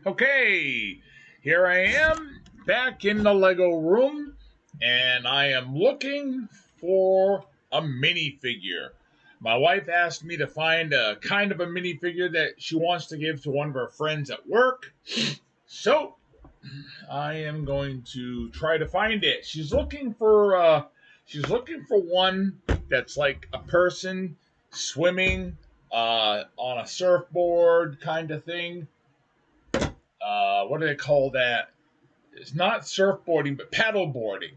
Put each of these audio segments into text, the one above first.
Okay, here I am back in the Lego room, and I am looking for a minifigure. My wife asked me to find a kind of a minifigure that she wants to give to one of her friends at work. So I am going to try to find it. She's looking for one that's like a person swimming on a surfboard kind of thing. What do they call that? It's not surfboarding, but paddle boarding.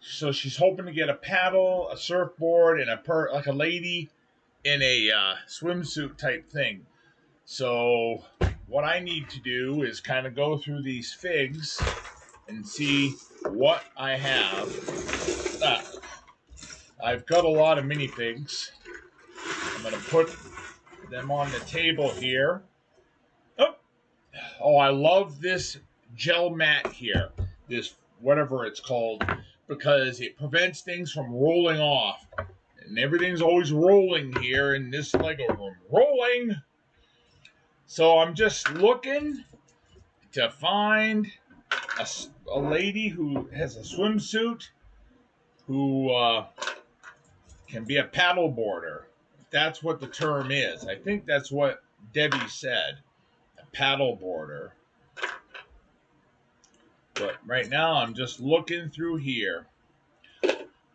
So she's hoping to get a paddle, a surfboard, and like a lady in a swimsuit type thing. So what I need to do is kind of go through these figs and see what I have. I've got a lot of minifigs. I'm going to put them on the table here. Oh, I love this gel mat here. This, whatever it's called, because it prevents things from rolling off. And everything's always rolling here in this Lego room. Rolling! So I'm just looking to find a lady who has a swimsuit who can be a paddle boarder. If that's what the term is. I think that's what Debbie said. A paddle boarder. But right now, I'm just looking through here.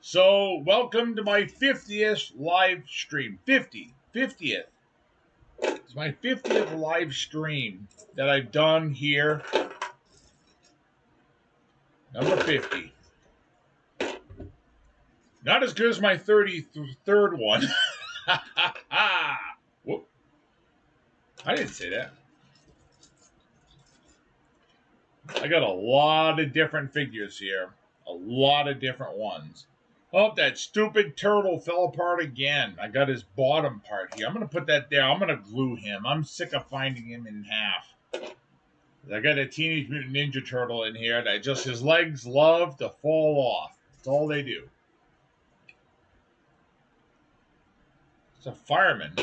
So, welcome to my 50th live stream. 50th. It's my 50th live stream that I've done here. Number 50. Not as good as my 33rd one. Whoop. I didn't say that. I got a lot of different figures here. A lot of different ones. Oh, that stupid turtle fell apart again. I got his bottom part here. I'm going to put that there. I'm going to glue him. I'm sick of finding him in half. I got a Teenage Mutant Ninja Turtle in here that just his legs love to fall off. That's all they do. It's a fireman.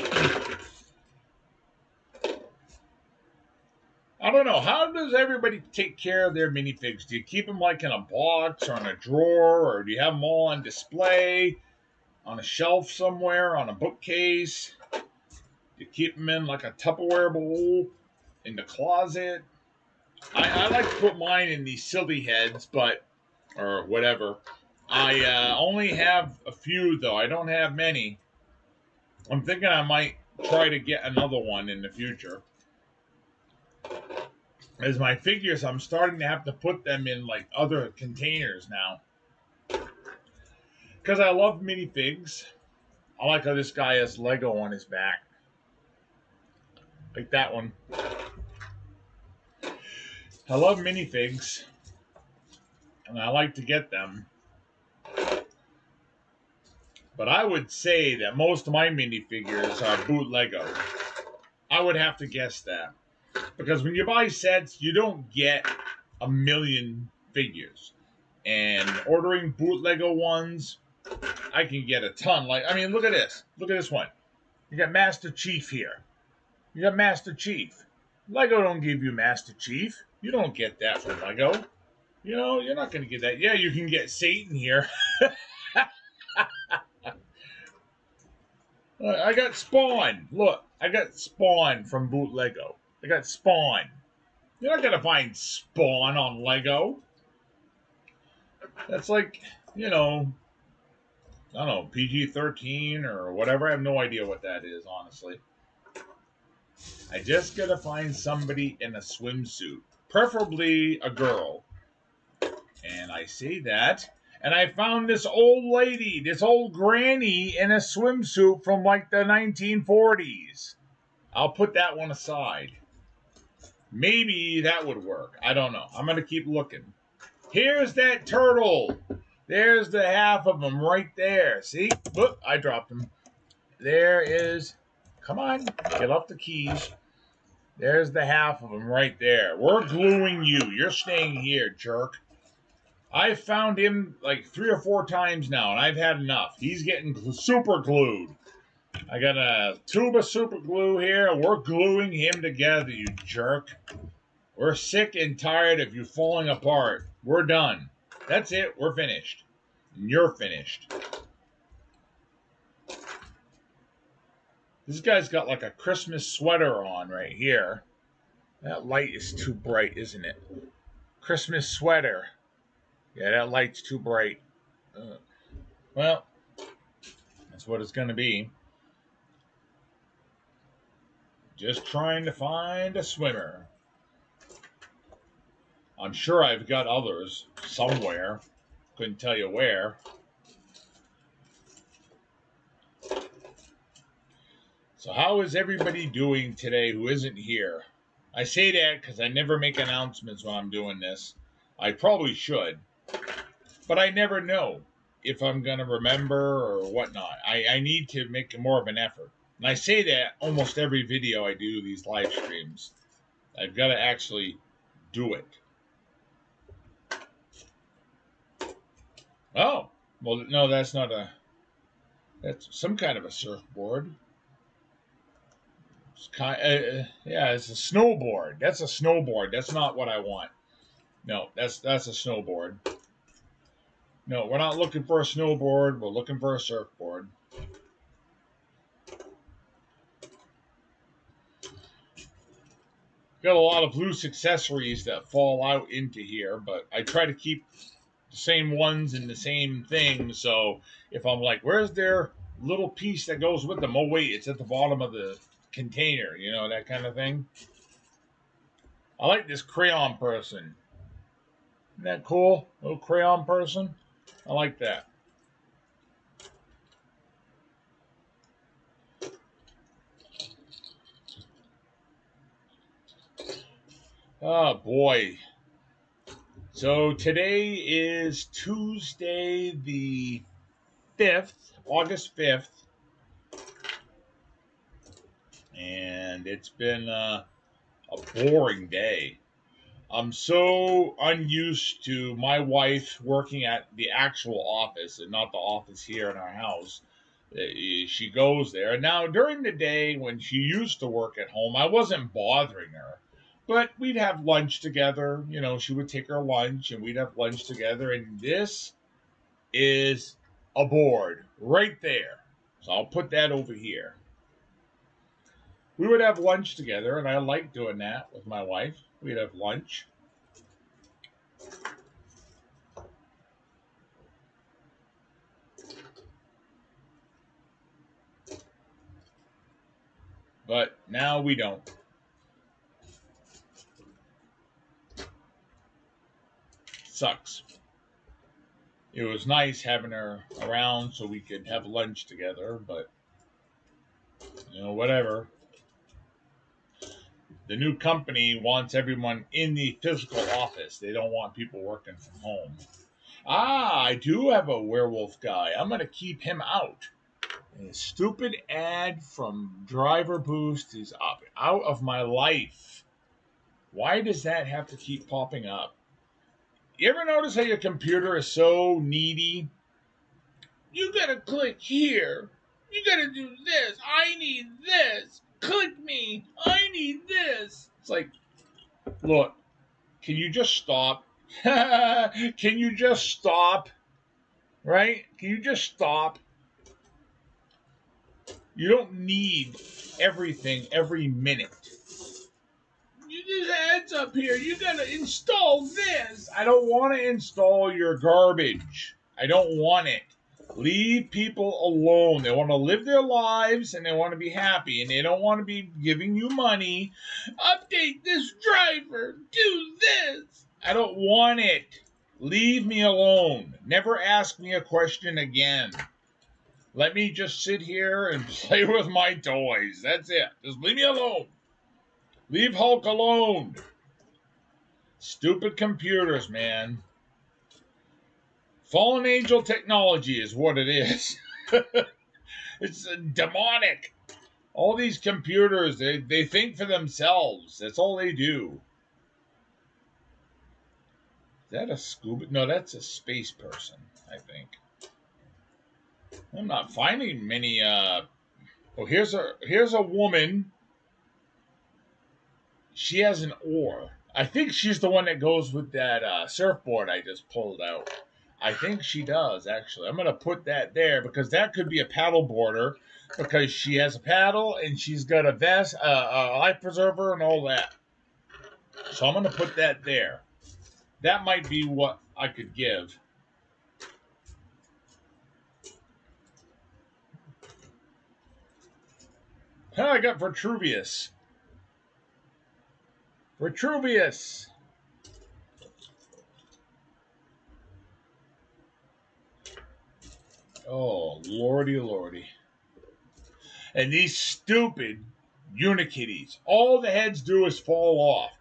I don't know. How does everybody take care of their minifigs? Do you keep them like in a box or in a drawer, or do you have them all on display, on a shelf somewhere, on a bookcase? Do you keep them in like a Tupperware bowl in the closet? I like to put mine in these silly heads, or whatever. I only have a few, though. I don't have many. I'm thinking I might try to get another one in the future. As my figures, I'm starting to have to put them in like other containers now. Because I love minifigs. I like how this guy has Lego on his back. Like that one. I love minifigs. And I like to get them. But I would say that most of my minifigures are boot Lego. I would have to guess that. Because when you buy sets, you don't get a million figures. And ordering boot Lego ones, I can get a ton. Look at this. Look at this one. You got Master Chief here. You got Master Chief. Lego don't give you Master Chief. You don't get that from Lego. You know, you're not going to get that. Yeah, you can get Satan here. I got Spawn. Look, I got Spawn from Boot Lego. I got Spawn. You're not going to find Spawn on Lego. That's like, I don't know, PG-13 or whatever. I have no idea what that is, honestly. I just got to find somebody in a swimsuit. Preferably a girl. And I say that. And I found this old lady, this old granny in a swimsuit from like the 1940s. I'll put that one aside. Maybe that would work. I don't know. I'm going to keep looking. Here's that turtle. There's the half of him right there. See? Whoop, I dropped him. There is. Come on. Get off the keys. There's the half of him right there. We're gluing you. You're staying here, jerk. I've found him like 3 or 4 times now, and I've had enough. He's getting super glued. I got a tube of super glue here. We're gluing him together, you jerk. We're sick and tired of you falling apart. We're done. That's it. We're finished. And you're finished. This guy's got like a Christmas sweater on right here. That light is too bright, isn't it? Christmas sweater. Yeah, that light's too bright. Well, that's what it's going to be. Just trying to find a swimmer. I'm sure I've got others somewhere. Couldn't tell you where. So how is everybody doing today who isn't here? I say that because I never make announcements when I'm doing this. I probably should. But I never know if I'm going to remember or whatnot. I need to make more of an effort. And I say that almost every video I do these live streams. I've got to actually do it. Oh, well, no, that's not a... That's some kind of a surfboard. Yeah, it's a snowboard. That's a snowboard. That's not what I want. No, that's a snowboard. No, we're not looking for a snowboard. We're looking for a surfboard. Got a lot of loose accessories that fall out into here, but I try to keep the same ones and the same thing. So if I'm like, where's their little piece that goes with them? Oh, wait, it's at the bottom of the container. You know, that kind of thing. I like this crayon person. Isn't that cool? Little crayon person. I like that. Oh, boy. So today is Tuesday the 5th, August 5th. And it's been a boring day. I'm so unused to my wife working at the actual office and not the office here in our house. She goes there. Now, during the day when she used to work at home, I wasn't bothering her. But we'd have lunch together. You know, she would take her lunch and we'd have lunch together. And this is a board right there. So I'll put that over here. We would have lunch together, and I like doing that with my wife. We'd have lunch. But now we don't. Sucks. It was nice having her around so we could have lunch together, but, you know, whatever. The new company wants everyone in the physical office. They don't want people working from home. Ah, I do have a werewolf guy. I'm going to keep him out. A stupid ad from Driver Boost is out of my life. Why does that have to keep popping up? You ever notice how your computer is so needy? You gotta click here. You gotta do this. I need this. Click me. I need this. It's like, look, can you just stop? Can you just stop? Right? Can you just stop? You don't need everything every minute. There's ads up here. You gotta install this. I don't want to install your garbage. I don't want it. Leave people alone. They want to live their lives and they want to be happy and they don't want to be giving you money. Update this driver. Do this. I don't want it. Leave me alone. Never ask me a question again. Let me just sit here and play with my toys. That's it. Just leave me alone. Leave Hulk alone. Stupid computers, man. Fallen angel technology is what it is. It's demonic. All these computers, they think for themselves. That's all they do. Is that a scuba? No, that's a space person, I think. I'm not finding many. Oh, here's a woman. She has an oar. I think she's the one that goes with that surfboard I just pulled out. I think she does, actually. I'm going to put that there because that could be a paddle boarder because she has a paddle and she's got a vest, a life preserver, and all that. So I'm going to put that there. That might be what I could give. I got Vitruvius. Vitruvius. Oh, lordy, lordy. And these stupid Unikitties, all the heads do is fall off.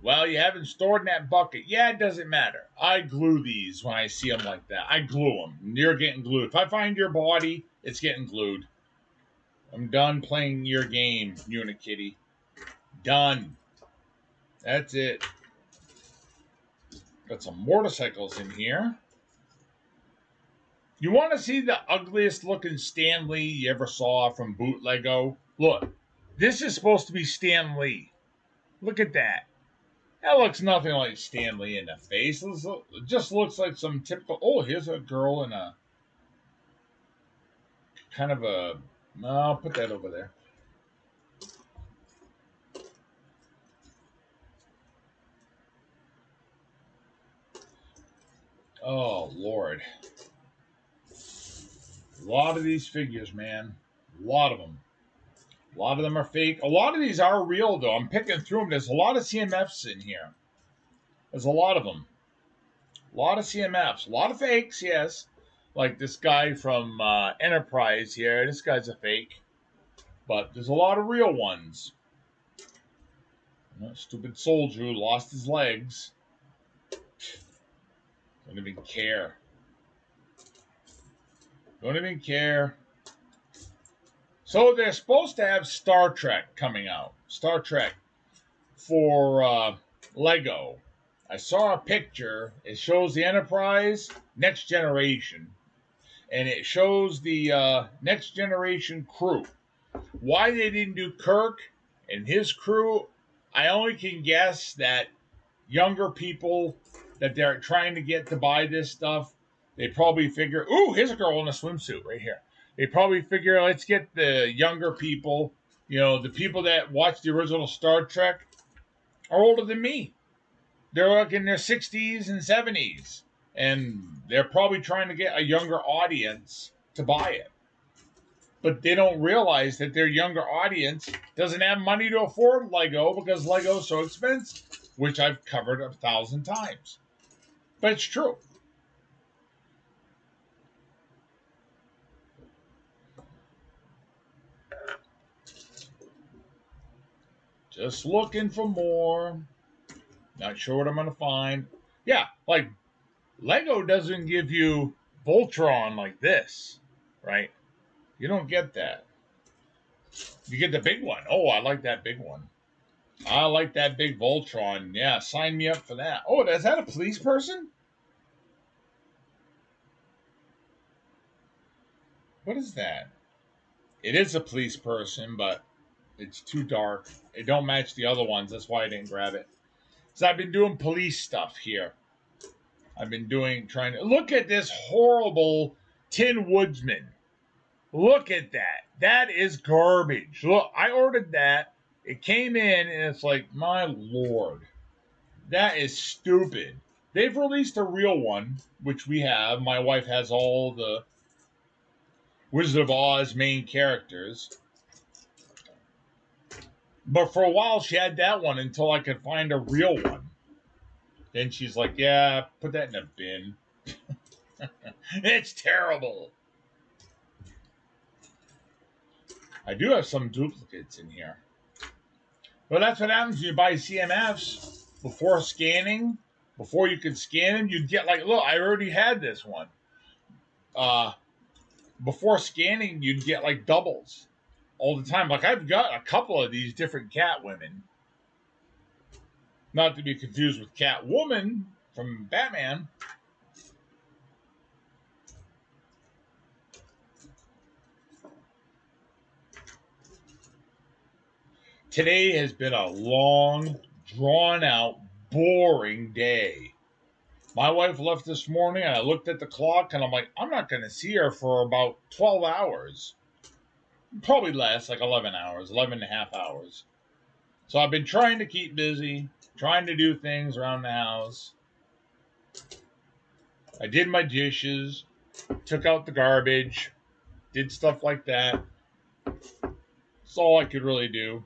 Well, you haven't stored in that bucket. Yeah, it doesn't matter. I glue these when I see them like that. I glue them. You're getting glued. If I find your body, it's getting glued. I'm done playing your game, Unikitty. Done. That's it. Got some motorcycles in here. You want to see the ugliest looking Stan Lee you ever saw from Boot Lego? Look, this is supposed to be Stan Lee. Look at that. That looks nothing like Stan Lee in the face. It just looks like some typical. Oh, here's a girl in a kind of a. No, I'll put that over there. Oh, Lord. A lot of these figures, man. A lot of them. A lot of them are fake. A lot of these are real, though. I'm picking through them. There's a lot of CMFs in here. There's a lot of them. A lot of CMFs. A lot of fakes, yes. Like this guy from Enterprise here. This guy's a fake. But there's a lot of real ones. Stupid soldier who lost his legs. Don't even care. Don't even care. So they're supposed to have Star Trek coming out. Star Trek for Lego. I saw a picture. It shows the Enterprise Next Generation. And it shows the Next Generation crew. Why they didn't do Kirk and his crew, I only can guess that younger people that they're trying to get to buy this stuff, they probably figure, ooh, here's a girl in a swimsuit right here. They probably figure, let's get the younger people, the people that watch the original Star Trek are older than me. They're like in their 60s and 70s. And they're probably trying to get a younger audience to buy it. But they don't realize that their younger audience doesn't have money to afford Lego because Lego's so expensive, which I've covered 1,000 times. But it's true. Just looking for more. Not sure what I'm going to find. Yeah, like Lego doesn't give you Voltron like this, right? You don't get that. You get the big one. Oh, I like that big one. I like that big Voltron. Yeah, sign me up for that. Oh, is that a police person? What is that? It is a police person, but it's too dark. It don't match the other ones. That's why I didn't grab it. So I've been doing police stuff here. I've been trying to look at this horrible Tin Woodsman. Look at that. That is garbage. Look, I ordered that. It came in and it's like, my lord. That is stupid. They've released a real one, which we have. My wife has all the Wizard of Oz main characters. But for a while, she had that one until I could find a real one. Then she's like, yeah, put that in a bin. It's terrible. I do have some duplicates in here. But that's what happens when you buy CMFs before scanning. Before you could scan them, you'd get like, look, I already had this one. Before scanning, you'd get like doubles all the time. Like I've got a couple of these different Catwomen. Not to be confused with Catwoman from Batman. Today has been a long, drawn-out, boring day. My wife left this morning, and I looked at the clock, and I'm like, I'm not going to see her for about 12 hours. Probably less, like 11 hours, 11 and a half hours. So I've been trying to keep busy, trying to do things around the house. I did my dishes, took out the garbage, did stuff like that. That's all I could really do.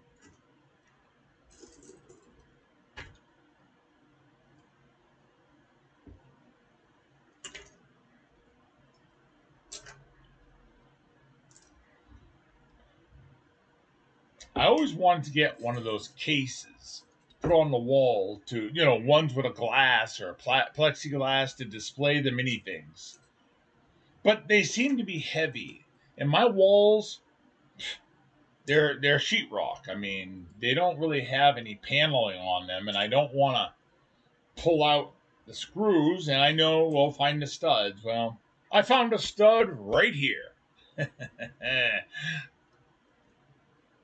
I always wanted to get one of those cases to put on the wall to, ones with a glass or plexiglass to display the minifigs. But they seem to be heavy. And my walls, they're sheetrock. I mean, they don't really have any paneling on them, and I don't want to pull out the screws, and I know we'll find the studs. Well, I found a stud right here.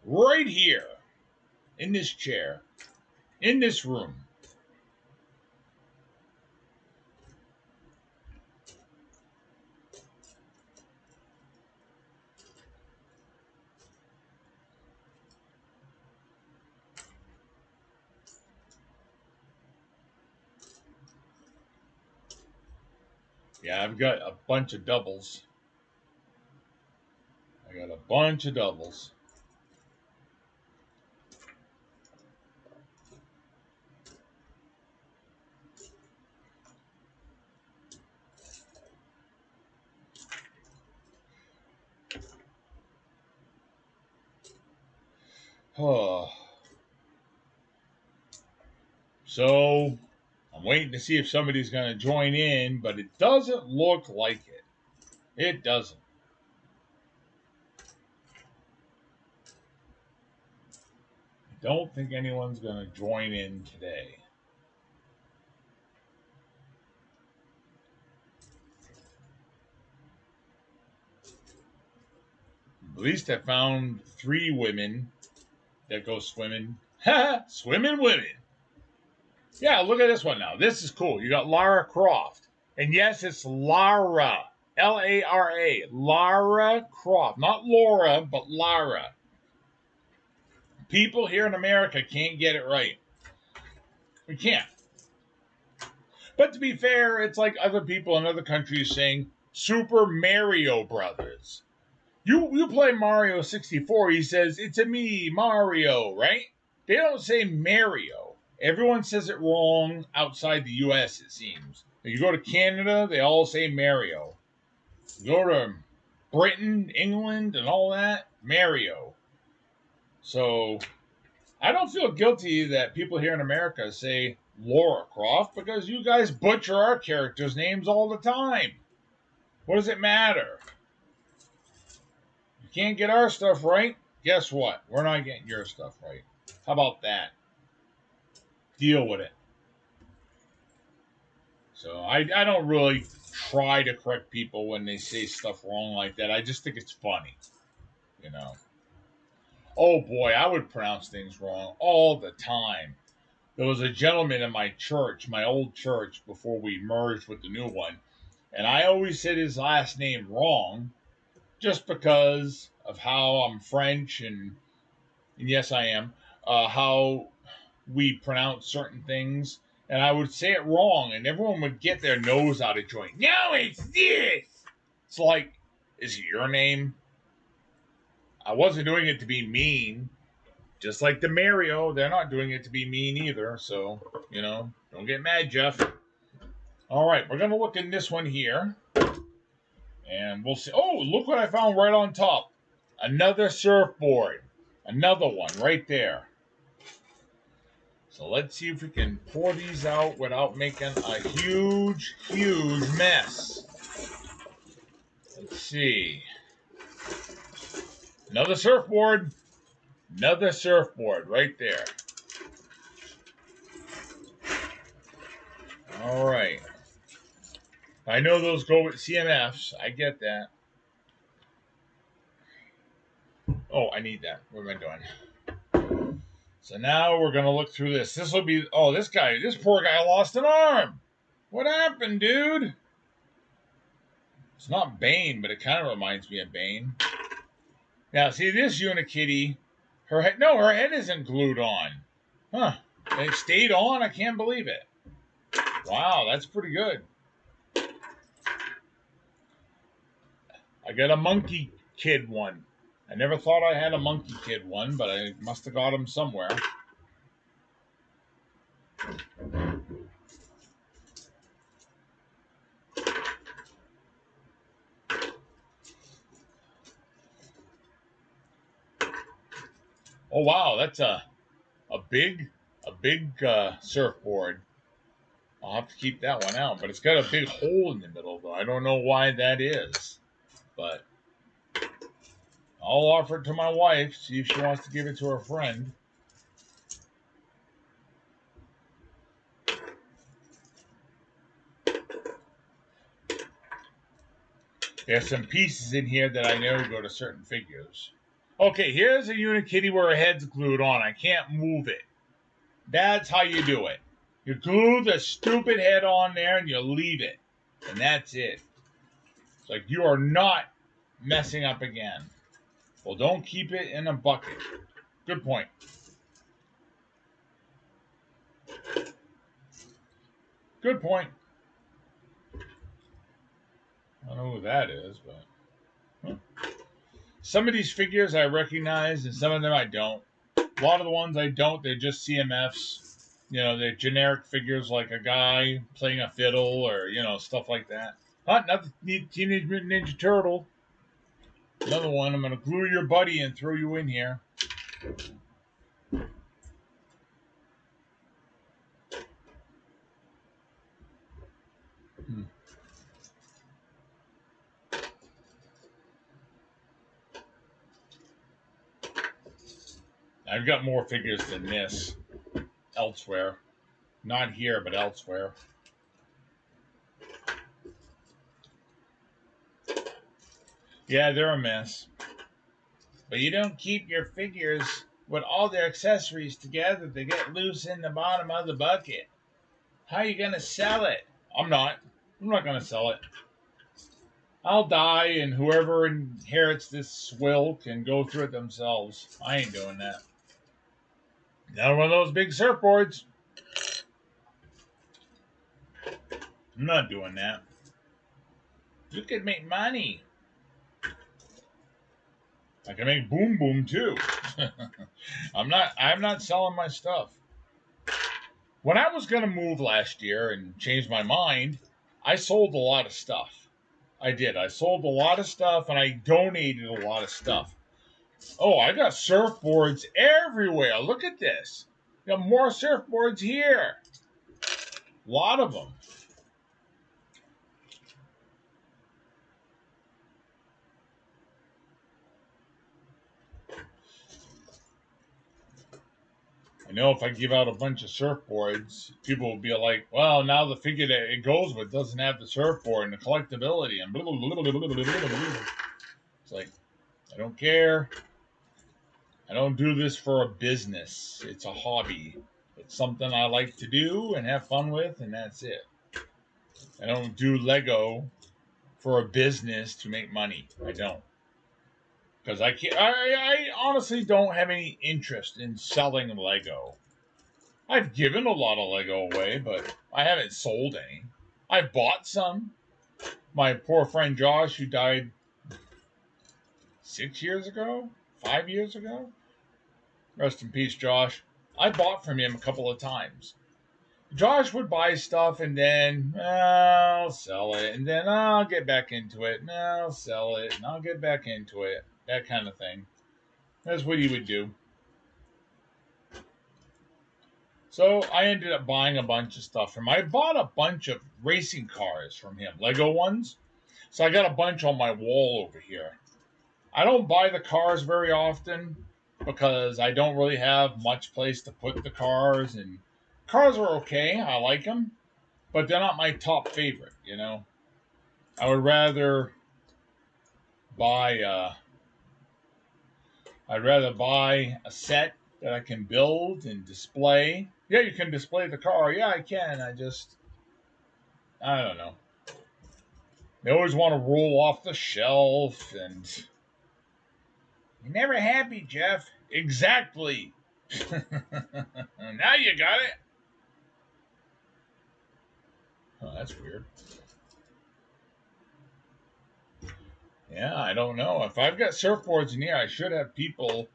Right here. In this chair. In this room. Yeah, I've got a bunch of doubles. I got a bunch of doubles. Oh. So, I'm waiting to see if somebody's going to join in, but it doesn't look like it. It doesn't. I don't think anyone's going to join in today. At least I found 3 women that go swimming. Ha! Swimming women. Yeah, look at this one now. This is cool. You got Lara Croft. And yes, it's Lara. Lara. Lara Croft. Not Laura, but Lara. People here in America can't get it right. We can't. But to be fair, it's like other people in other countries saying Super Mario Brothers. You play Mario 64, he says, it's a me, Mario, right? They don't say Mario. Everyone says it wrong outside the US, it seems. If you go to Canada, they all say Mario. You go to Britain, England, and all that, Mario. So I don't feel guilty that people here in America say Laura Croft because you guys butcher our characters' names all the time. What does it matter? You can't get our stuff right? Guess what? We're not getting your stuff right. How about that? Deal with it. So I don't really try to correct people when they say stuff wrong like that. I just think it's funny. Oh boy, I would pronounce things wrong all the time. There was a gentleman in my church, my old church, before we merged with the new one, and I always said his last name wrong just because of how I'm French and yes, I am, how we pronounce certain things. And I would say it wrong, and everyone would get their nose out of joint. No, it's this. It's like, is it your name? I wasn't doing it to be mean. Just like the Mario, they're not doing it to be mean either. So, don't get mad, Jeff. All right, we're going to look in this one here. And we'll see. Oh, look what I found right on top. Another surfboard. Another one right there. So let's see if we can pour these out without making a huge, huge mess. Let's see. Another surfboard. Another surfboard right there. All right. I know those go with CMFs. I get that. Oh, I need that. What am I doing? So now we're going to look through this. This will be, oh, this poor guy lost an arm. What happened, dude? It's not Bane, but it kind of reminds me of Bane. Now, see this Unikitty, her head isn't glued on. Huh. It stayed on? I can't believe it. Wow, that's pretty good. I got a Monkey Kid one. I never thought I had a Monkey Kid one, but I must have got him somewhere. Oh wow, that's a big surfboard. I'll have to keep that one out, but it's got a big hole in the middle, though. I don't know why that is, but I'll offer it to my wife, see if she wants to give it to her friend. There's some pieces in here that I know go to certain figures. Okay, here's a Unikitty where her head's glued on. I can't move it. That's how you do it. You glue the stupid head on there and you leave it. And that's it. It's like you are not messing up again. Well, don't keep it in a bucket. Good point. Good point. I don't know who that is, but... Some of these figures I recognize, and some of them I don't. A lot of the ones I don't, they're just CMFs. You know, they're generic figures like a guy playing a fiddle or, you know, stuff like that. Not the Teenage Mutant Ninja Turtle. Another one. I'm going to glue your buddy and throw you in here. I've got more figures than this elsewhere. Not here, but elsewhere. Yeah, they're a mess. But you don't keep your figures with all their accessories together. They get loose in the bottom of the bucket. How are you going to sell it? I'm not going to sell it. I'll die, and whoever inherits this swill can go through it themselves. I ain't doing that. Not one of those big surfboards. I'm not doing that. You could make money. I can make boom boom too. I'm not selling my stuff. When I was gonna move last year and change my mind, I sold a lot of stuff. I did. I sold a lot of stuff and I donated a lot of stuff. Oh, I got surfboards everywhere. Look at this. Got more surfboards here. A lot of them. I know if I give out a bunch of surfboards, people will be like, well, now the figure that it goes with doesn't have the surfboard and the collectability and blah, blah, blah, blah, blah, blah, blah. It's like, I don't care. I don't do this for a business. It's a hobby. It's something I like to do and have fun with, and that's it. I don't do Lego for a business to make money. I don't. Because I honestly don't have any interest in selling Lego. I've given a lot of Lego away, but I haven't sold any. I've bought some. My poor friend Josh, who died 6 years ago, 5 years ago. Rest in peace, Josh. I bought from him a couple of times. Josh would buy stuff and then I'll sell it, and then I'll get back into it, and I'll sell it, and I'll get back into it. That kind of thing. That's what he would do. So I ended up buying a bunch of stuff from him. I bought a bunch of racing cars from him, Lego ones. So I got a bunch on my wall over here. I don't buy the cars very often because I don't really have much place to put the cars. And cars are okay. I like them. But they're not my top favorite, you know. I would rather buy I'd rather buy a set that I can build and display. Yeah, you can display the car. Yeah, I can. I don't know. They always want to roll off the shelf, and you're never happy, Jeff. Exactly. Now you got it. Oh, that's weird. Yeah, I don't know. If I've got surfboards in here, I should have people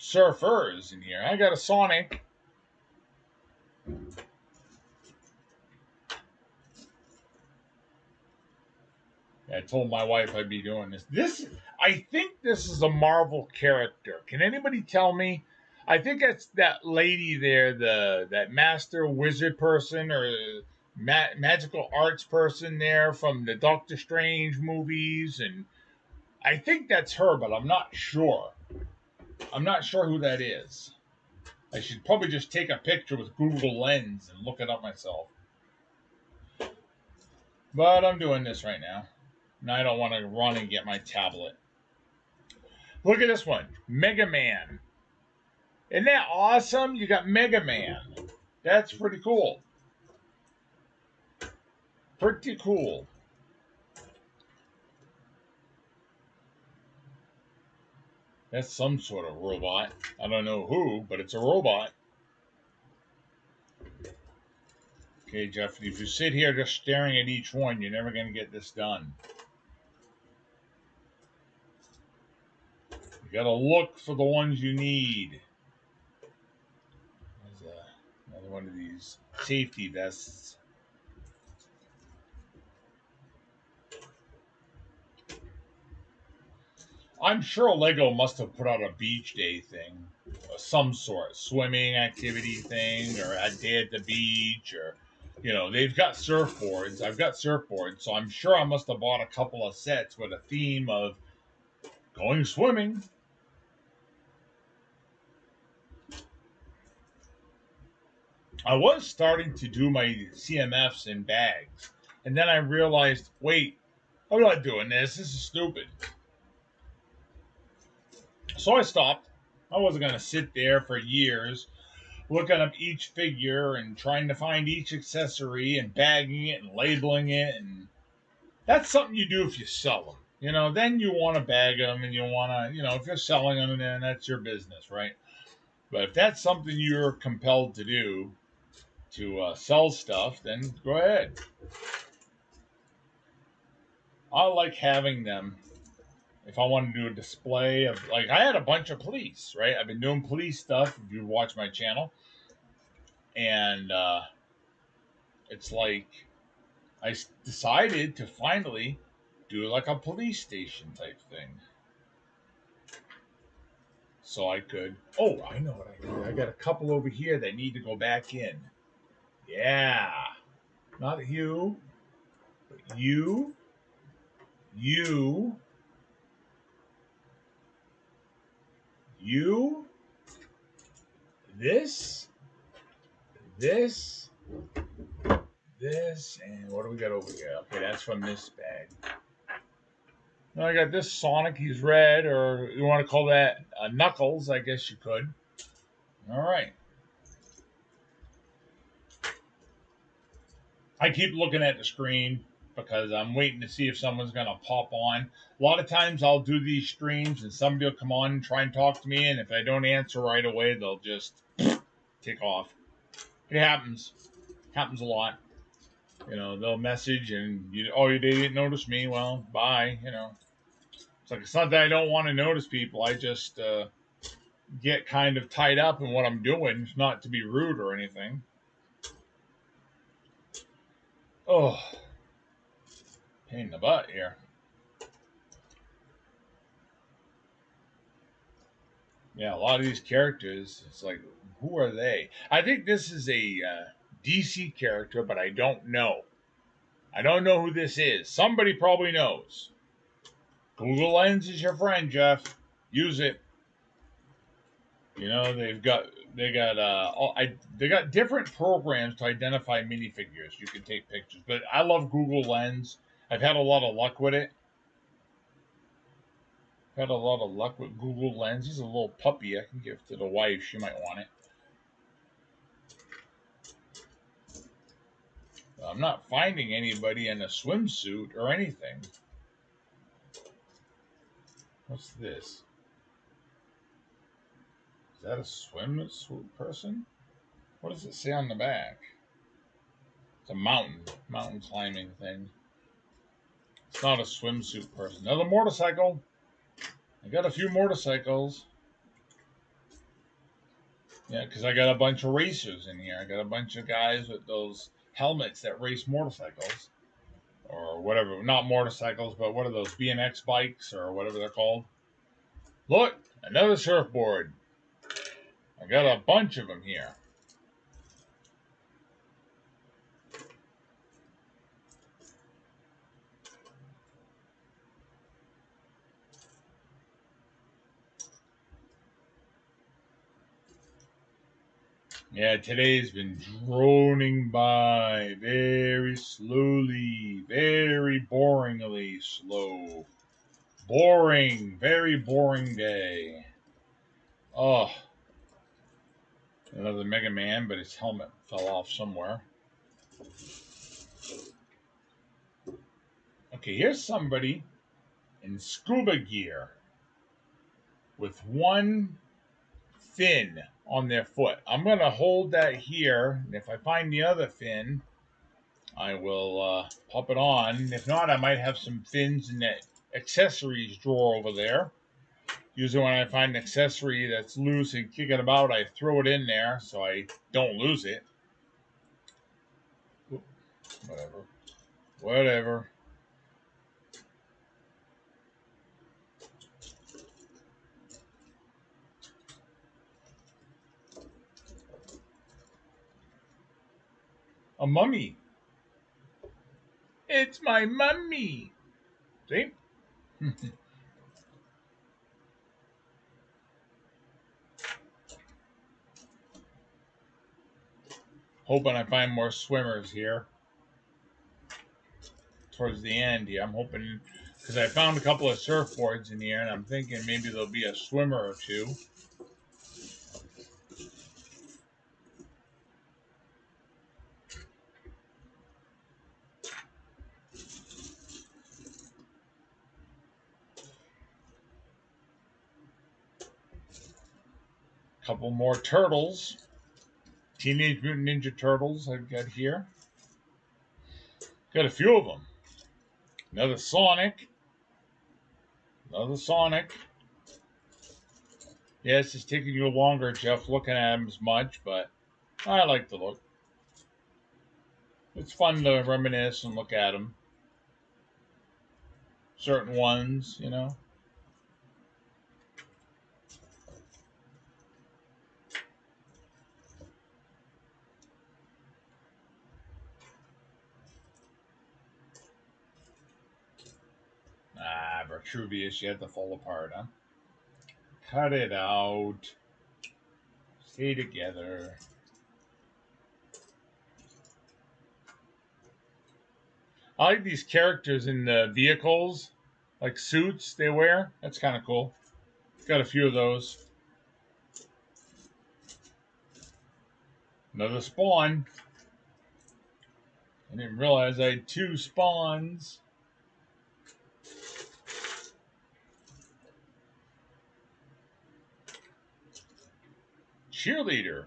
surfers in here. I got a Sonic. I told my wife I'd be doing this. I think this is a Marvel character. Can anybody tell me? I think it's that lady there, that master wizard person or magical arts person there from the Doctor Strange movies, and I think that's her, but I'm not sure. I'm not sure who that is. I should probably just take a picture with Google Lens and look it up myself. But I'm doing this right now. And I don't want to run and get my tablet. Look at this one. Mega Man. Isn't that awesome? You got Mega Man. That's pretty cool. Pretty cool. That's some sort of robot. I don't know who, but it's a robot. Okay, Jeff, if you sit here just staring at each one, you're never going to get this done. You got to look for the ones you need. There's another one of these safety vests. I'm sure Lego must have put out a beach day thing of some sort, swimming activity thing, or a day at the beach, or they've got surfboards. I've got surfboards, so I'm sure I must have bought a couple of sets with a theme of going swimming. I was starting to do my CMFs in bags, and then I realized, wait, I'm not doing this. This is stupid. So I stopped. I wasn't going to sit there for years looking up each figure and trying to find each accessory and bagging it and labeling it. And that's something you do if you sell them. Then you want to bag them and you want to, if you're selling them, then that's your business, right? But if that's something you're compelled to do to sell stuff, then go ahead. I like having them. If I want to do a display of, like, I had a bunch of police, right? I've been doing police stuff if you watch my channel. And it's like I decided to finally do like a police station type thing. So I could, I know what I do. I got a couple over here that need to go back in. Yeah. Not you, but you, you, you, this, this, this, and what do we got over here? Okay, that's from this bag. Now I got this Sonic. He's red, or you want to call that Knuckles, I guess you could. All right. I keep looking at the screen because I'm waiting to see if someone's going to pop on. A lot of times I'll do these streams and somebody will come on and try and talk to me, and if I don't answer right away, they'll just take off. It happens. Happens a lot. They'll message and, they didn't notice me. Well, bye. It's not that I don't want to notice people. I just get kind of tied up in what I'm doing. It's not to be rude or anything. Oh, pain in the butt here. Yeah, a lot of these characters, it's like, who are they? I think this is a DC character, but I don't know. I don't know who this is. Somebody probably knows. Google Lens is your friend, Jeff. Use it. They got different programs to identify minifigures. You can take pictures, but I love Google Lens. I've had a lot of luck with it. Had a lot of luck with Google Lens. He's a little puppy. I can give to the wife. She might want it. I'm not finding anybody in a swimsuit or anything. What's this? Is that a swimsuit person? What does it say on the back? It's a mountain climbing thing. It's not a swimsuit person. Another motorcycle. I got a few motorcycles. Yeah, because I got a bunch of racers in here. I got a bunch of guys with those helmets that race motorcycles. Or whatever. Not motorcycles, but what are those? BMX bikes or whatever they're called. Look! Another surfboard. I got a bunch of them here. Yeah, today's been droning by very slowly, very boringly slow. Boring, very boring day. Oh, another Mega Man, but his helmet fell off somewhere. Okay, here's somebody in scuba gear with one fin on their foot. I'm going to hold that here, and if I find the other fin, I will pop it on. If not, I might have some fins in that accessories drawer over there. Usually when I find an accessory that's loose and kicking about, I throw it in there so I don't lose it. Whatever. A mummy. It's my mummy. See? Hoping I find more swimmers here towards the end here. I'm hoping, because I found a couple of surfboards in here, and I'm thinking maybe there'll be a swimmer or two. Couple more turtles. Teenage Mutant Ninja Turtles I've got here. Got a few of them. Another Sonic. Another Sonic. Yes, it's taking you longer, Jeff, looking at him as much, but I like the look. It's fun to reminisce and look at them. Certain ones, you know. Ah, Vitruvius, you had to fall apart, huh? Cut it out. Stay together. I like these characters in the vehicles, like suits they wear. That's kind of cool. Got a few of those. Another spawn. I didn't realize I had two spawns. Cheerleader.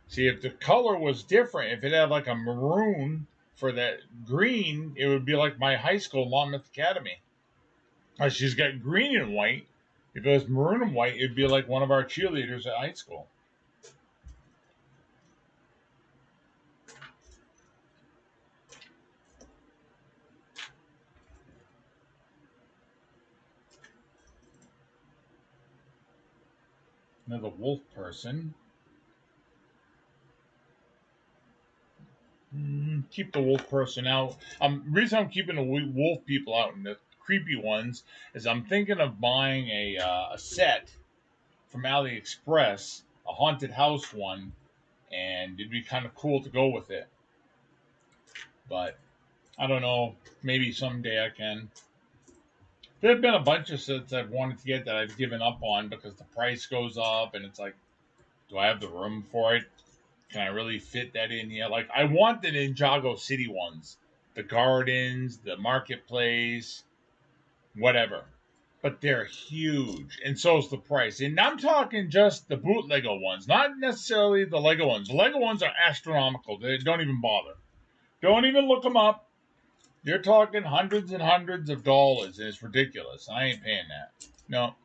See, if the color was different, if it had like a maroon for that green, it would be like my high school, Monmouth Academy. She's got green and white. If it was maroon and white, it'd be like one of our cheerleaders at high school. Another wolf person. Keep the wolf person out. Reason I'm keeping the wolf people out and the creepy ones is I'm thinking of buying a set from AliExpress, a haunted house one, and it'd be kind of cool to go with it. But I don't know. Maybe someday I can. There have been a bunch of sets I've wanted to get that I've given up on because the price goes up, and it's like, do I have the room for it? Can I really fit that in here? Like, I want the Ninjago City ones, the gardens, the marketplace, whatever. But they're huge, and so's the price. And I'm talking just the boot Lego ones, not necessarily the Lego ones. The Lego ones are astronomical. They don't even bother. Don't even look them up. You're talking hundreds and hundreds of dollars, and it's ridiculous. I ain't paying that. No.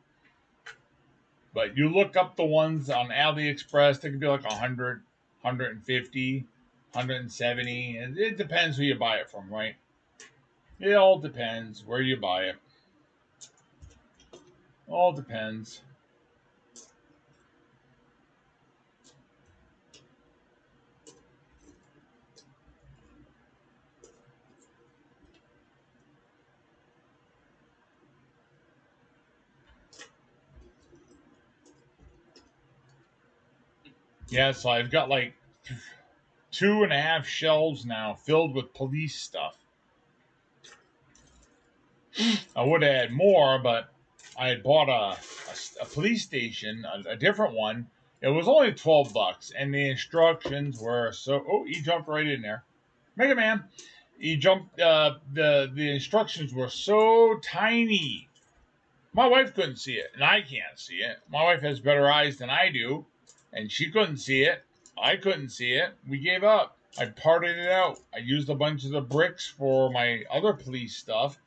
But you look up the ones on AliExpress, they could be like 100, 150, 170. It depends who you buy it from, right? It all depends where you buy it. All depends. Yeah, so I've got like 2.5 shelves now filled with police stuff. I would have had more, but I had bought a police station, a different one. It was only $12, and the instructions were so. Oh, he jumped right in there, Mega Man. He jumped. The instructions were so tiny. My wife couldn't see it, and I can't see it. My wife has better eyes than I do, and she couldn't see it. I couldn't see it. We gave up. I parted it out. I used a bunch of the bricks for my other police stuff,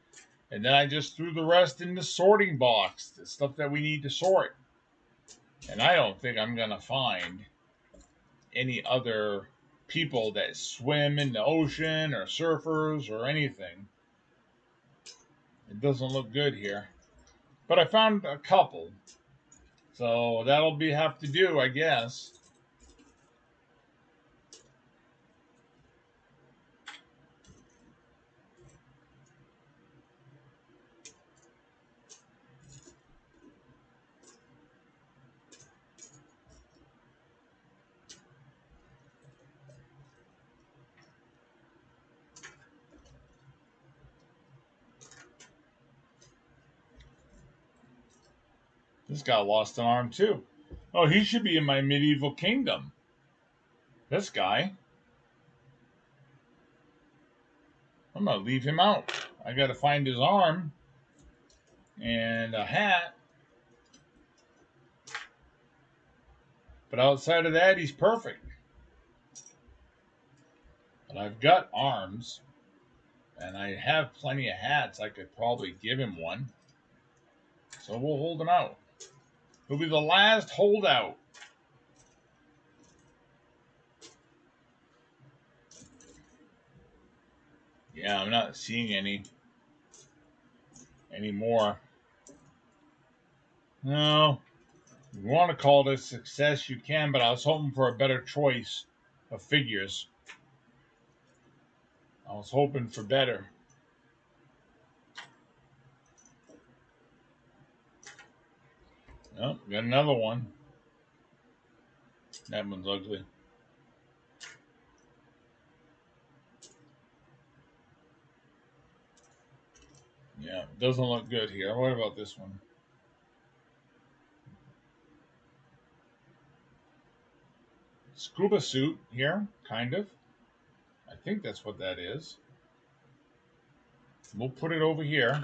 and then I just threw the rest in the sorting box, the stuff that we need to sort. And I don't think I'm going to find any other people that swim in the ocean or surfers or anything. It doesn't look good here. But I found a couple. So that'll be have to do, I guess. This guy lost an arm too. Oh, he should be in my medieval kingdom. This guy. I'm going to leave him out. I got to find his arm and a hat. But outside of that, he's perfect. But I've got arms, and I have plenty of hats. I could probably give him one. So we'll hold him out. He'll be the last holdout. Yeah, I'm not seeing any anymore. No, if you want to call it a success, you can, but I was hoping for a better choice of figures. I was hoping for better. Oh, got another one. That one's ugly. Yeah, doesn't look good here. What about this one? Scuba suit here, kind of. I think that's what that is. We'll put it over here.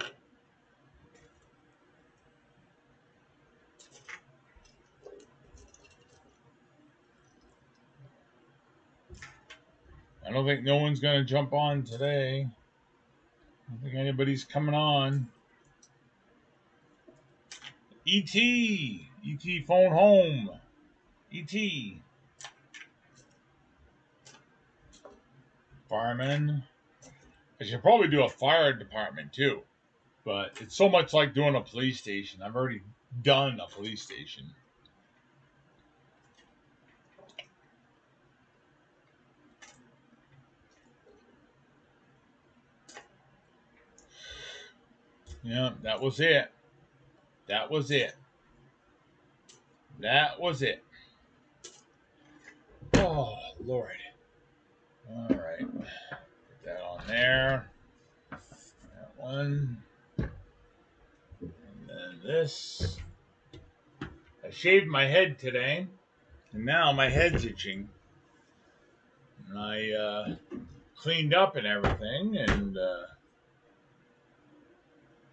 I don't think no one's going to jump on today. I don't think anybody's coming on. E.T. E.T. phone home. E.T. Fireman. I should probably do a fire department too. But it's so much like doing a police station. I've already done a police station. Yeah, that was it. That was it. That was it. Oh, Lord. All right. Put that on there. That one. This, I shaved my head today, and now my head's itching. And I cleaned up and everything, and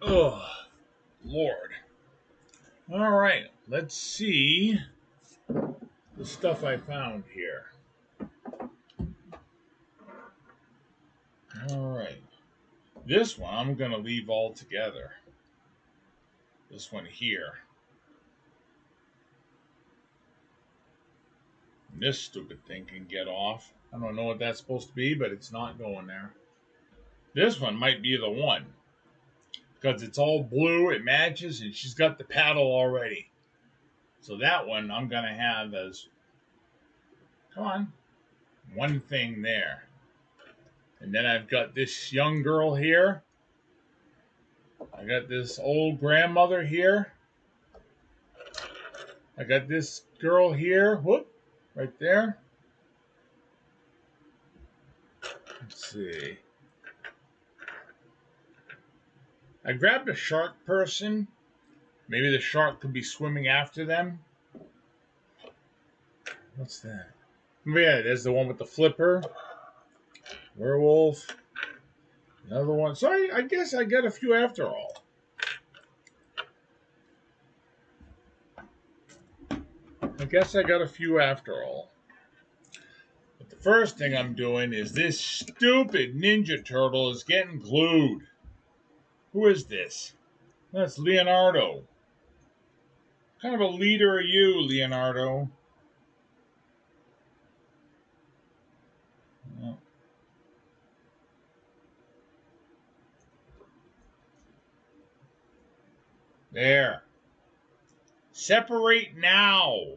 oh, Lord. All right, let's see the stuff I found here. All right, this one I'm gonna leave all together. This one here. This stupid thing can get off. I don't know what that's supposed to be, but it's not going there. This one might be the one because it's all blue, it matches, and she's got the paddle already. So that one I'm going to have as, come on, one thing there. And then I've got this young girl here. I got this old grandmother here. I got this girl here. Whoop, right there. Let's see. I grabbed a shark person. Maybe the shark could be swimming after them. What's that? Yeah, there's the one with the flipper. Werewolf. Another one. So I guess I got a few after all. But the first thing I'm doing is this stupid Ninja Turtle is getting glued. Who is this? That's Leonardo. What kind of a leader are you, Leonardo? Oh. There. Separate now.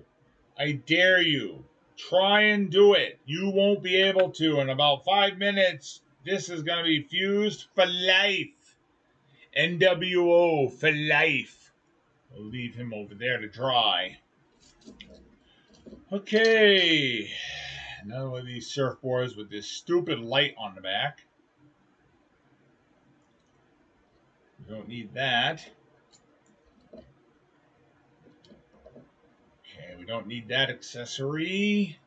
I dare you. Try and do it. You won't be able to. In about 5 minutes, this is going to be fused for life. NWO for life. We'll leave him over there to dry. Okay. Another one of these surfboards with this stupid light on the back. We don't need that. Okay, we don't need that accessory.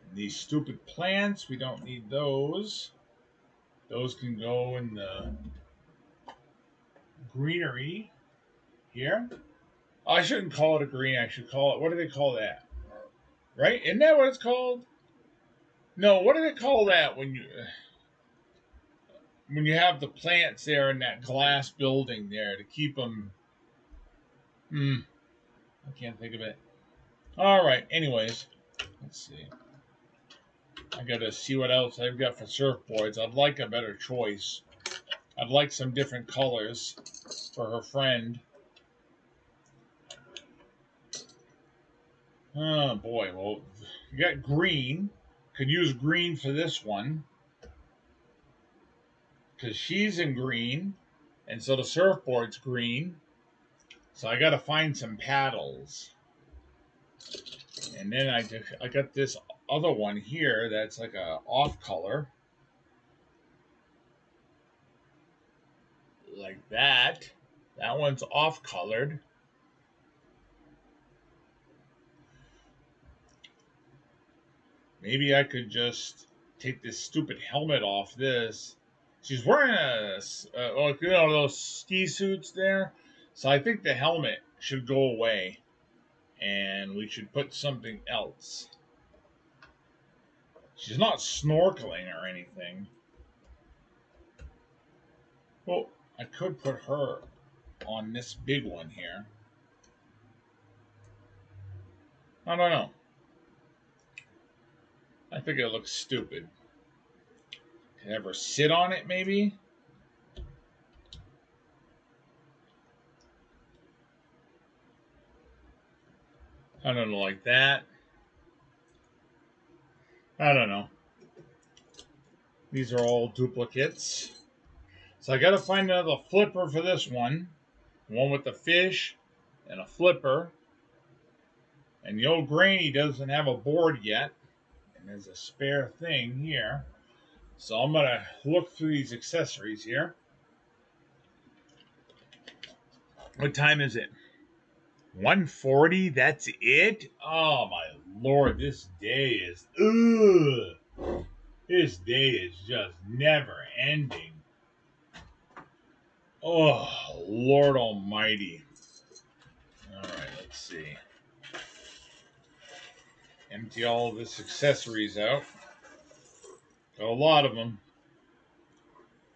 And these stupid plants, we don't need those. Those can go in the greenery here. Oh, I shouldn't call it a green. I should call it, what do they call that? Right? Isn't that what it's called? No, what do they call that when you have the plants there in that glass building there to keep them? I can't think of it. All right. Anyways, let's see. I gotta see what else I've got for surfboards. I'd like a better choice. I'd like some different colors for her friend. Oh boy. Well, you got green. Could use green for this one because she's in green, and so the surfboard's green. So I gotta find some paddles. And then I got this other one here that's like a off color. Like that. That one's off colored. Maybe I could just take this stupid helmet off this. She's wearing those ski suits there. So I think the helmet should go away. And we should put something else. She's not snorkeling or anything. Well, I could put her on this big one here. I don't know. I think it looks stupid. Can I ever sit on it, maybe? I don't know, like that. I don't know. These are all duplicates. So I got to find another flipper for this one. One with the fish and a flipper. And the old granny doesn't have a board yet. And there's a spare thing here. So I'm going to look through these accessories here. What time is it? 1:40? That's it? Oh my lord, this day is this day is just never ending. Oh Lord Almighty. Alright, let's see. Empty all of this accessories out. Got a lot of them.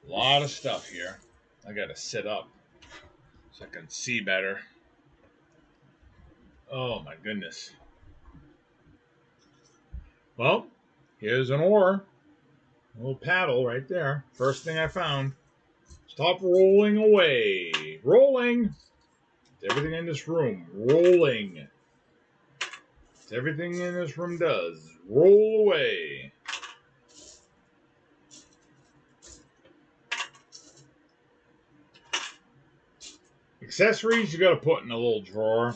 A lot of stuff here. I gotta sit up so I can see better. Oh my goodness. Well, here's an oar. A little paddle right there. First thing I found. Stop rolling away. Rolling. It's everything in this room. Rolling. It's everything in this room does. Roll away. Accessories you got to put in a little drawer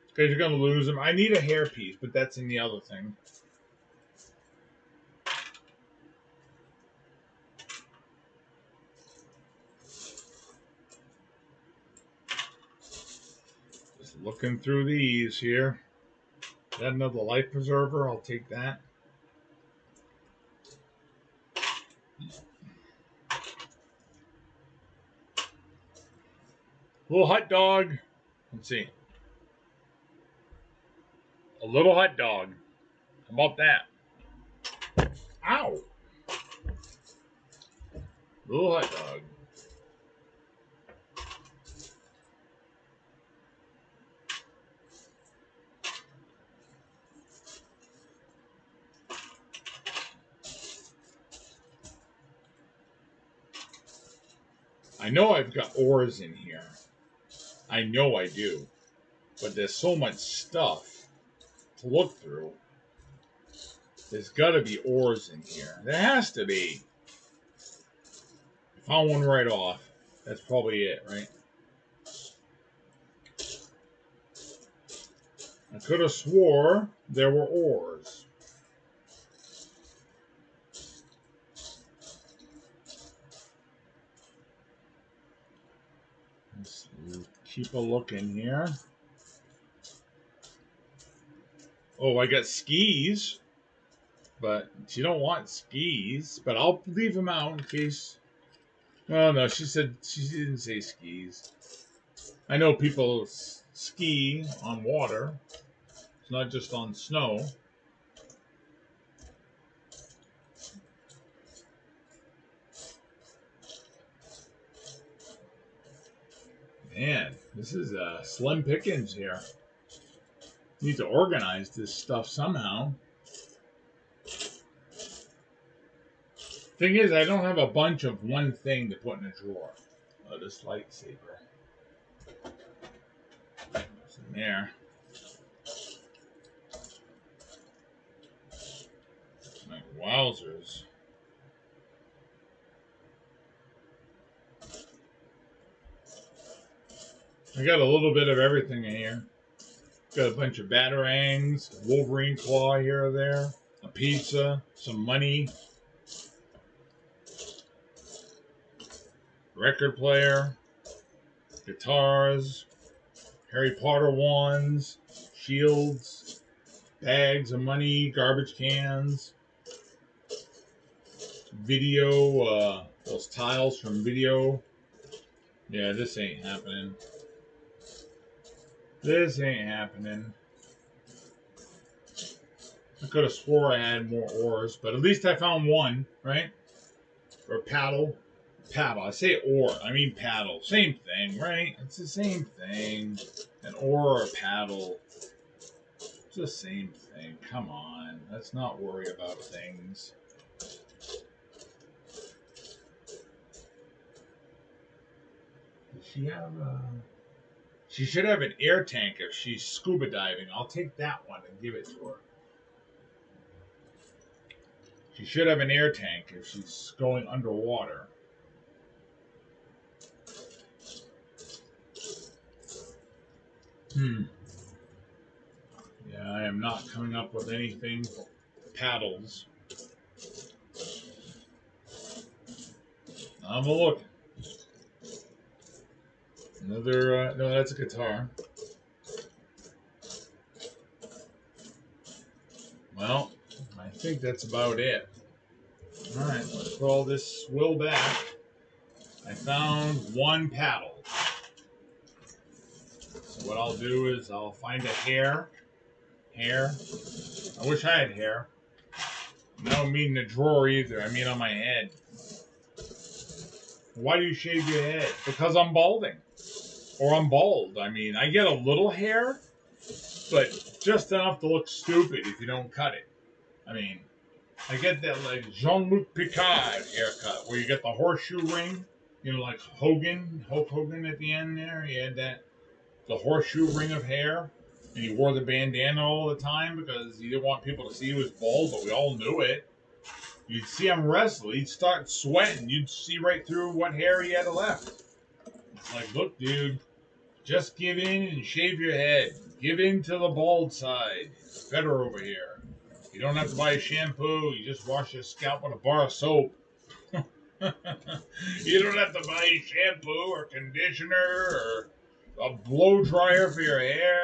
because you're going to lose them. I need a hairpiece, but that's in the other thing. Just looking through these here. Is that another life preserver? I'll take that. Little hot dog. Let's see. A little hot dog. How about that? Ow. Little hot dog. I know I've got oars in here. I know I do. But there's so much stuff to look through. There's got to be oars in here. There has to be. I found one right off. That's probably it, right? I could have swore there were oars. Let's keep a look in here. Oh, I got skis. But she don't want skis. But I'll leave them out in case. Oh, no, she said she didn't say skis. I know people ski on water. It's not just on snow. Man, this is slim pickings here. Need to organize this stuff somehow. Thing is, I don't have a bunch of one thing to put in a drawer. Oh, this lightsaber. What's in there? Like, wowzers. I got a little bit of everything in here. Got a bunch of batarangs, a Wolverine claw here or there, a pizza, some money, record player, guitars, Harry Potter wands, shields, bags of money, garbage cans, video, those tiles from video. Yeah, this ain't happening. This ain't happening. I could have swore I had more oars, but at least I found one, right? Or paddle. Paddle. I say oar. I mean paddle. Same thing, right? It's the same thing. An oar or a paddle. It's the same thing. Come on. Let's not worry about things. Does she have She should have an air tank if she's scuba diving. I'll take that one and give it to her. She should have an air tank if she's going underwater. Yeah, I am not coming up with anything for paddles. I'm a look. Another, no, that's a guitar. Well, I think that's about it. All right, let's put all this swill back. I found one paddle. So what I'll do is I'll find a hair. I wish I had hair. I don't mean in the drawer either. I mean on my head. Why do you shave your head? Because I'm balding. Or I'm bald. I mean, I get a little hair, but just enough to look stupid if you don't cut it. I mean, I get that like Jean-Luc Picard haircut where you get the horseshoe ring. You know, like Hulk Hogan at the end there. He had the horseshoe ring of hair. And he wore the bandana all the time because he didn't want people to see he was bald, but we all knew it. You'd see him wrestle, he'd start sweating. You'd see right through what hair he had left. It's like, look, dude, just give in and shave your head. Give in to the bald side. It's better over here. You don't have to buy a shampoo. You just wash your scalp with a bar of soap. You don't have to buy shampoo or conditioner or a blow dryer for your hair.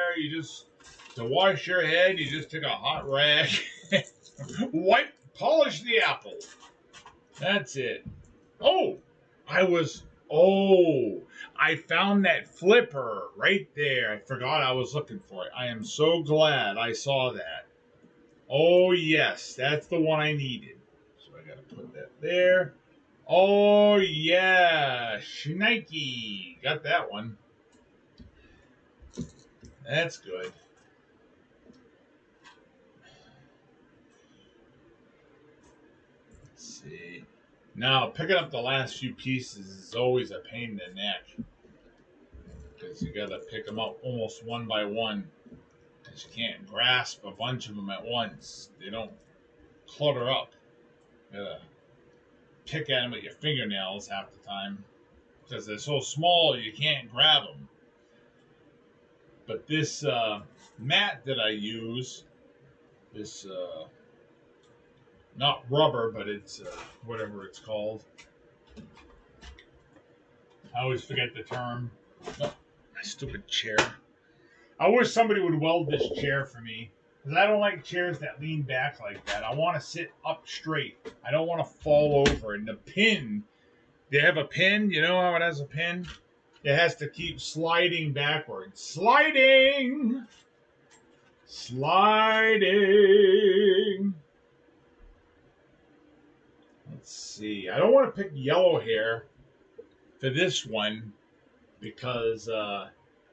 To wash your head, you just take a hot rag, polish the apple. That's it. Oh, I found that flipper right there. I forgot I was looking for it. I am so glad I saw that. Oh, yes, that's the one I needed. So I got to put that there. Oh, yeah, Shnikey. Got that one. That's good. Let's see. Now, picking up the last few pieces is always a pain in the neck. Because you got to pick them up almost one by one. Because you can't grasp a bunch of them at once. They don't clutter up. You got to pick at them with your fingernails half the time. Because they're so small you can't grab them. But this mat that I use, this not rubber, but it's whatever it's called. I always forget the term. Oh, my stupid chair. I wish somebody would weld this chair for me. Because I don't like chairs that lean back like that. I want to sit up straight. I don't want to fall over. And the pin, they have a pin. You know how it has a pin? It has to keep sliding backwards. Sliding! Sliding! Let's see. I don't want to pick yellow hair for this one because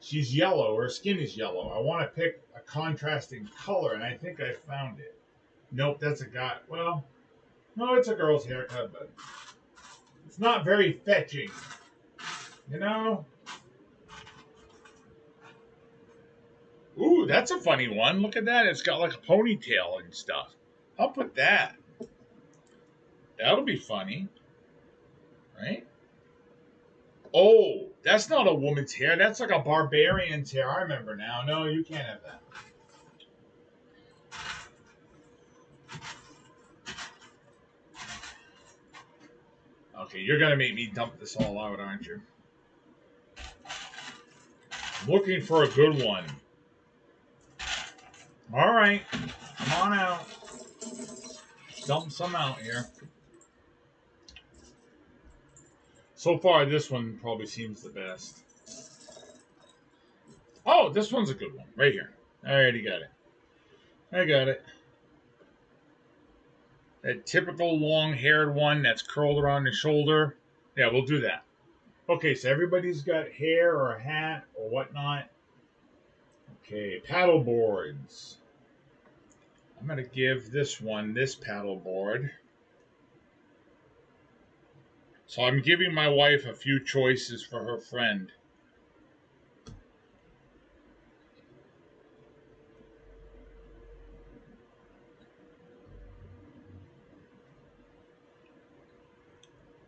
she's yellow. Her skin is yellow. I want to pick a contrasting color, and I think I found it. Nope, that's a guy. Well, no, it's a girl's haircut, but it's not very fetching. You know? Ooh, that's a funny one. Look at that. It's got like a ponytail and stuff. I'll put that. That'll be funny. Right? Oh, that's not a woman's hair. That's like a barbarian's hair. I remember now. No, you can't have that. Okay, you're going to make me dump this all out, aren't you? I'm looking for a good one. All right. Come on out. Dump some out here. So far, this one probably seems the best. Oh, this one's a good one. Right here. I already got it. I got it. That typical long-haired one that's curled around the shoulder. Yeah, we'll do that. Okay, so everybody's got hair or a hat or whatnot. Okay, paddle boards. I'm going to give this one this paddle board. So I'm giving my wife a few choices for her friend.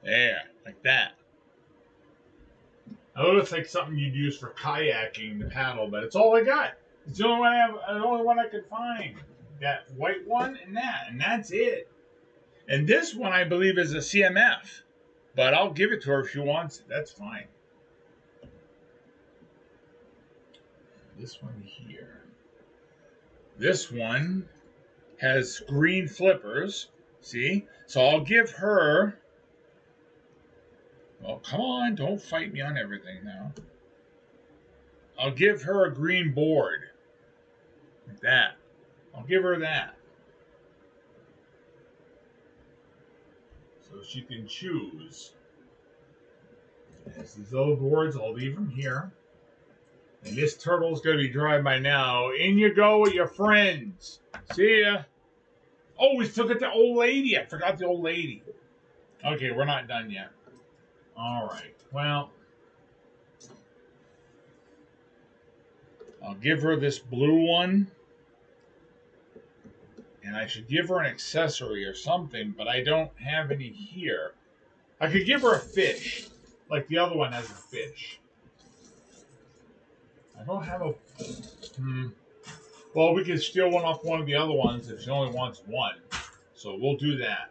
There, like that. It looks like something you'd use for kayaking, the paddle, but it's all I got. It's the only one I could find. That white one and that's it. And this one, I believe, is a CMF, but I'll give it to her if she wants it. That's fine. This one here. This one has green flippers. See? So I'll give her. Well, come on, don't fight me on everything now. I'll give her a green board. Like that. I'll give her that. So she can choose. There's these little boards, I'll leave them here. And this turtle's going to be dry by now. In you go with your friends. See ya. Oh, we still got the old lady. I forgot the old lady. Okay, we're not done yet. All right. Well, I'll give her this blue one. And I should give her an accessory or something, but I don't have any here. I could give her a fish, like the other one has a fish. I don't have a... Well, we could steal one off one of the other ones if she only wants one. So we'll do that.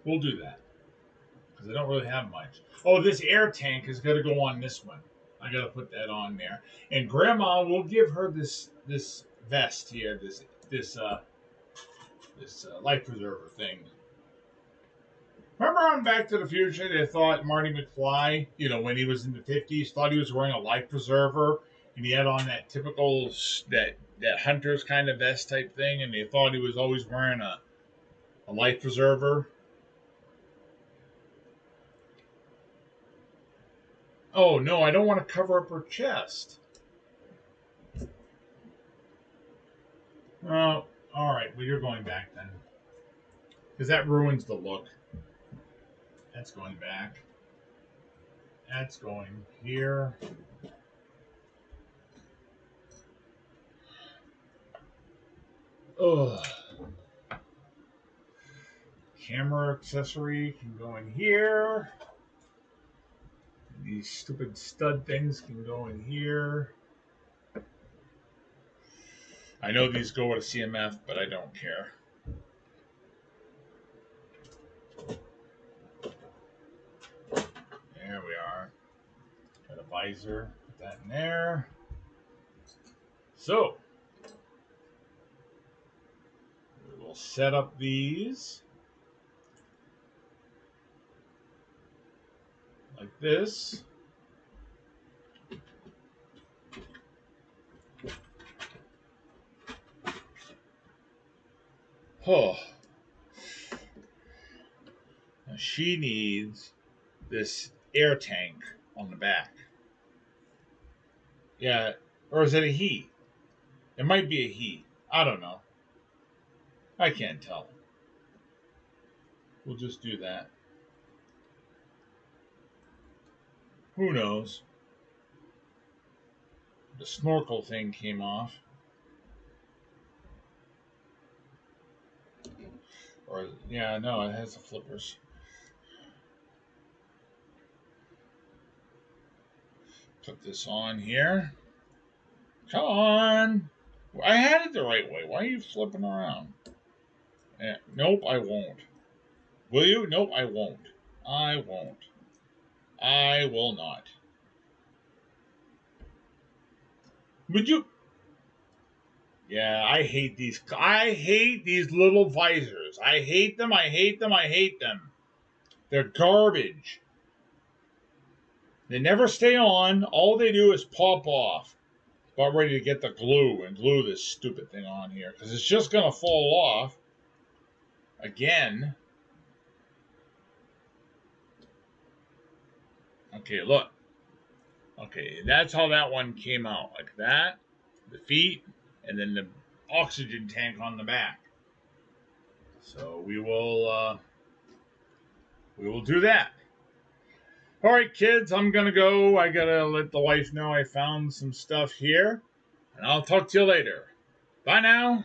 We'll do that. Because I don't really have much. Oh, this air tank is going to go on this one. I got to put that on there. And Grandma will give her this vest here, this life preserver thing. Remember on Back to the Future, they thought Marty McFly, when he was in the 50s, thought he was wearing a life preserver, and he had on that typical, that hunter's kind of vest type thing, and they thought he was always wearing a life preserver. Oh, no, I don't want to cover up her chest. Oh, all right, well, you're going back then. Because that ruins the look. That's going back. That's going here. Ugh. Camera accessory can go in here. These stupid stud things can go in here. I know these go with a CMF, but I don't care. There we are. Got a visor. Put that in there. So, we will set up these like this. Oh. Now she needs this air tank on the back. Yeah, or is it a he? It might be a he. I don't know. I can't tell. We'll just do that. Who knows? The snorkel thing came off. Or, yeah, no, it has the flippers. Put this on here. Come on. I had it the right way. Why are you flipping around? Nope, I won't. Will you? Nope, I won't. I won't. I will not. Would you? Yeah, I hate these. I hate these little visors. I hate them. I hate them. I hate them. They're garbage. They never stay on. All they do is pop off. About ready to get the glue and glue this stupid thing on here because it's just going to fall off again. Okay, look. Okay, that's how that one came out. Like that, the feet, and then the oxygen tank on the back. So we will do that. All right, kids, I'm going to go. I got to let the wife know I found some stuff here. And I'll talk to you later. Bye now.